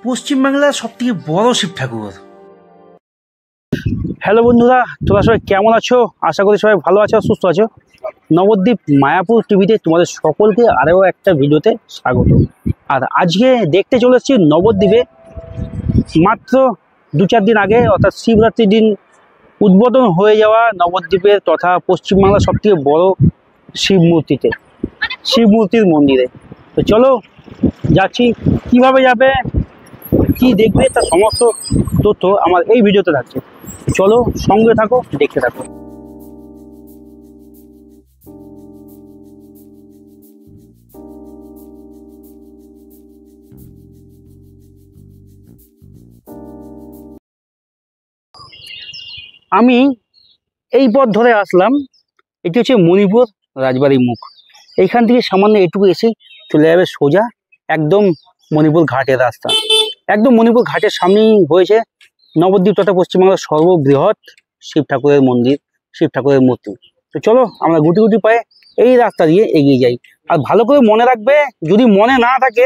পশ্চিমবাংলার সবথেকে বড় শিব ঠাকুর। হ্যালো বন্ধুরা, তোমরা সবাই কেমন আছো? আশা করি সবাই ভালো আছো, সুস্থ আছো। নবদ্বীপ মায়াপুর টিভিতে তোমাদের সকলকে আরও একটা ভিডিওতে স্বাগত। আর আজকে দেখতে চলে এসেছি নবদ্বীপে মাত্র 2-4 দিন আগে, অর্থাৎ শিবরাত্রির দিন উদ্বোধন হয়ে যাওয়া নবদ্বীপের তথা পশ্চিমবাংলার সবথেকে বড় শিব মূর্তির মন্দিরে। তো চলো যাচ্ছি, কিভাবে যাবে, কি দেখবে, তার সমস্ত তথ্য আমার এই ভিডিওতে থাকছে। চলো সঙ্গে থাকো, দেখতে থাকো। আমি এই পথ ধরে আসলাম, এটি হচ্ছে মণিপুর রাজবাড়ি মুখ। এইখান থেকে সামান্য এটুকু এসে চলে যাবে সোজা একদম মণিপুর ঘাটের রাস্তা। একদম মণিপুর ঘাটের সামনেই হয়েছে নবদ্বীপ তথা পশ্চিমবাংলার সর্ববৃহৎ শিব ঠাকুরের মন্দির, শিব ঠাকুরের মূর্তি। তো চলো আমরা গুটি গুটি পায়ে এই রাস্তা দিয়ে এগিয়ে যাই। আর ভালো করে মনে রাখবে, যদি মনে না থাকে,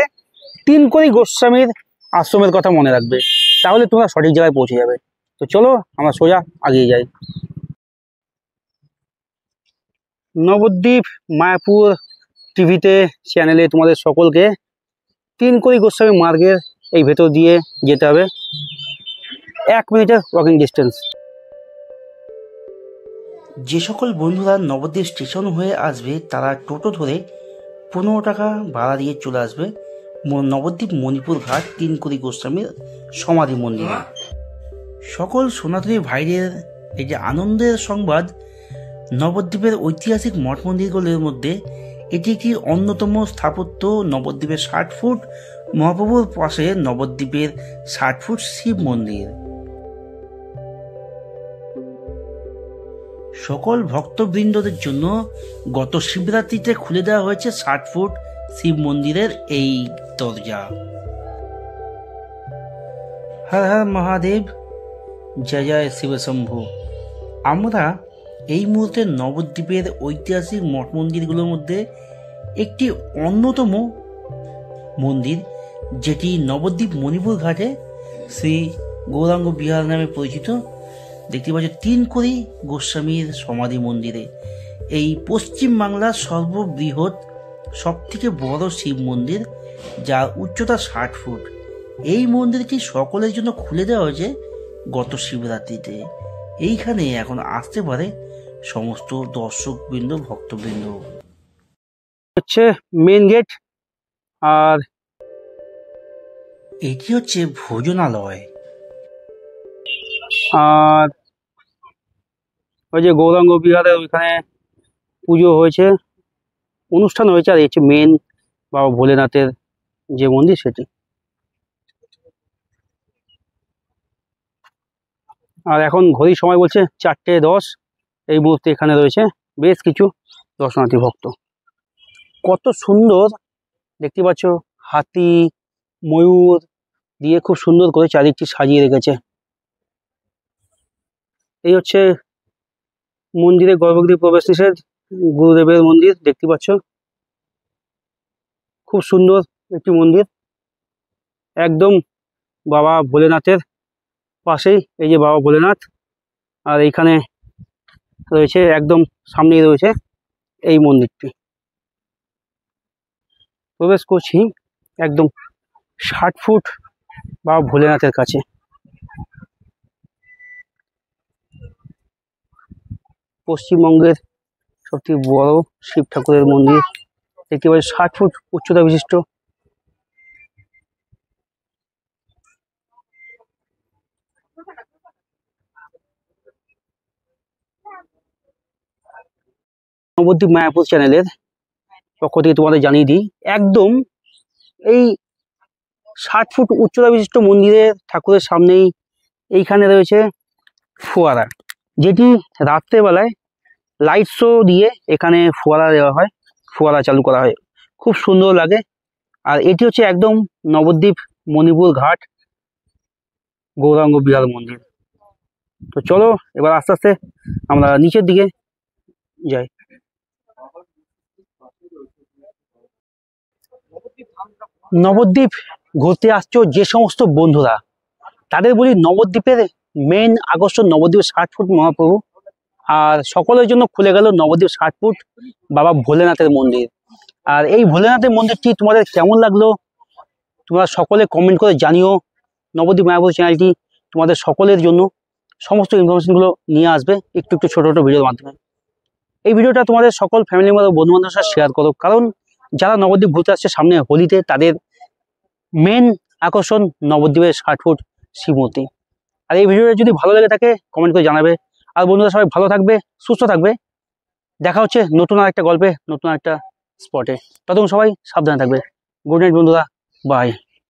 3 কোটি গোস্বামীর আশ্রমের কথা মনে রাখবে, তাহলে তোমরা সঠিক জায়গায় পৌঁছে যাবে। তো চলো আমরা সোজা এগিয়ে যাই। নবদ্বীপ মায়াপুর টিভিতে চ্যানেলে তোমাদের সকলকে 3 কোটি গোস্বামী মার্গের এই ভেতর দিয়ে যেতে হবে, 1 মিনিটের ওয়াকিং ডিস্টেন্স। যে সকল বন্ধুরা নবদ্বীপ স্টেশন হয়ে আসবে তারা টোটো ধরে 15 টাকা ভাড়া দিয়ে চলে আসবে নবদ্বীপ মণিপুর ঘাট 3 কোটি গোস্বামীর সমাধি মন্দিরে। সকল সনাতনী ভাইদের এই যে আনন্দের সংবাদ, নবদ্বীপের ঐতিহাসিক মঠ মন্দিরগুলির মধ্যে এটি একটি অন্যতম স্থাপত্য। নবদ্বীপের 60 ফুট মহাপ্রভুর পাশে নবদ্বীপের 60 ফুট শিব মন্দির। সকল ভক্তবৃন্দদের জন্য গত শিবরাত্রিতে খুলে দেওয়া হয়েছে 60 ফুট শিব মন্দিরের এই দরজা। হর হর মহাদেব, জয় জয় শিবশম্ভু। আমরা এই মুহূর্তে নবদ্বীপের ঐতিহাসিক মঠ মন্দিরগুলোর মধ্যে একটি অন্যতম মন্দির, যেটি নবদ্বীপ মণিপুর ঘাটে শ্রী গৌরাঙ্গ বিহার নামে পরিচিত। দেখতে পাচ্ছ 3 কোটি গোস্বামীর সমাধি মন্দিরে এই পশ্চিমবাংলার সর্ববৃহৎ সবথেকে বড় শিব মন্দির, যার উচ্চতা 60 ফুট। এই মন্দিরটি সকলের জন্য খুলে দেওয়া হয়েছে গত শিবরাত্রিতে। এইখানে এখন আসতে পারে সমস্ত দর্শকবৃন্দ, ভক্তবৃন্দ। হচ্ছে মেন গেট, আর এটি হচ্ছে ভোজনালয়। আর ওই যে গৌরাঙ্গ বিহারে ওইখানে পুজো হয়েছে, অনুষ্ঠান হয়েছে, আর এই হচ্ছে মেন বাবা ভোলেনাথের যে মন্দির সেটি। আর এখন ঘড়ির সময় বলছে 4:10। এই মুহূর্তে এখানে রয়েছে বেশ কিছু দর্শনার্থী ভক্ত। কত সুন্দর দেখতে পাচ্ছ, হাতি ময়ূর দিয়ে খুব সুন্দর করে চারিদিকটি সাজিয়ে রেখেছে। এই হচ্ছে মন্দিরে গর্ভগৃহে প্রবেশ নিষেধ, গুরুদেবের মন্দির দেখতে পাচ্ছ। খুব সুন্দর একটি মন্দির, একদম বাবা ভোলেনাথের পাশেই এই যে বাবা ভোলেনাথ। আর এইখানে রয়েছে, একদম সামনেই রয়েছে এই মন্দিরটি। প্রবেশ করছি একদম 60 ফুট বাবা ভোলেনাথের কাছে। পশ্চিমবঙ্গের সবথেকে বড় শিব ঠাকুরের মন্দির দেখতে পাচ্ছি, 60 ফুট উচ্চতা বিশিষ্ট। নবদ্বীপ মায়াপুর চ্যানেলের পক্ষ থেকে তোমাদের জানিয়ে দিই, একদম এই 60 ফুট উচ্চতা বিশিষ্ট মন্দিরের ঠাকুরের সামনেই এইখানে রয়েছে ফোয়ারা, যেটি রাত্রেবেলায় লাইট শো দিয়ে এখানে ফোয়ারা দেওয়া হয়, ফোয়ারা চালু করা হয়, খুব সুন্দর লাগে। আর এটি হচ্ছে একদম নবদ্বীপ মণিপুর ঘাট গৌরাঙ্গ বিহার মন্দির। তো চলো এবার আস্তে আস্তে আমরা নিচের দিকে যাই। নবদ্বীপ ঘুরতে আসছো যে সমস্ত বন্ধুরা, তাদের বলি নবদ্বীপের মেন আকর্ষণ নবদ্বীপের 60 ফুট মহাপ্রভু। আর সকলের জন্য খুলে গেল নবদ্বীপ 60 ফুট বাবা ভোলেনাথের মন্দির। আর এই ভোলেনাথের মন্দিরটি তোমাদের কেমন লাগলো তোমরা সকলে কমেন্ট করে জানিও। নবদ্বীপ মায়াপুর চ্যানেলটি তোমাদের সকলের জন্য সমস্ত ইনফরমেশনগুলো নিয়ে আসবে একটু একটু ছোটো ছোটো ভিডিওর মাধ্যমে। এই ভিডিওটা তোমাদের সকল ফ্যামিলি মেম্বার বন্ধু বান্ধবের সাথে শেয়ার করো, কারণ যারা নবদ্বীপ ঘুরতে আসছে সামনে হোলিতে তাদের মেন আকর্ষণ নবদ্বীপের 60 ফুট শিব মূর্তি। আর এই ভিডিওটা যদি ভালো লেগে থাকে কমেন্ট করে জানাবে। আর বন্ধুরা সবাই ভালো থাকবে, সুস্থ থাকবে। দেখা হচ্ছে নতুন আর একটা গল্পে, নতুন একটা স্পটে। ততক্ষণ সবাই সাবধানে থাকবে। গুড নাইট বন্ধুরা, বাই।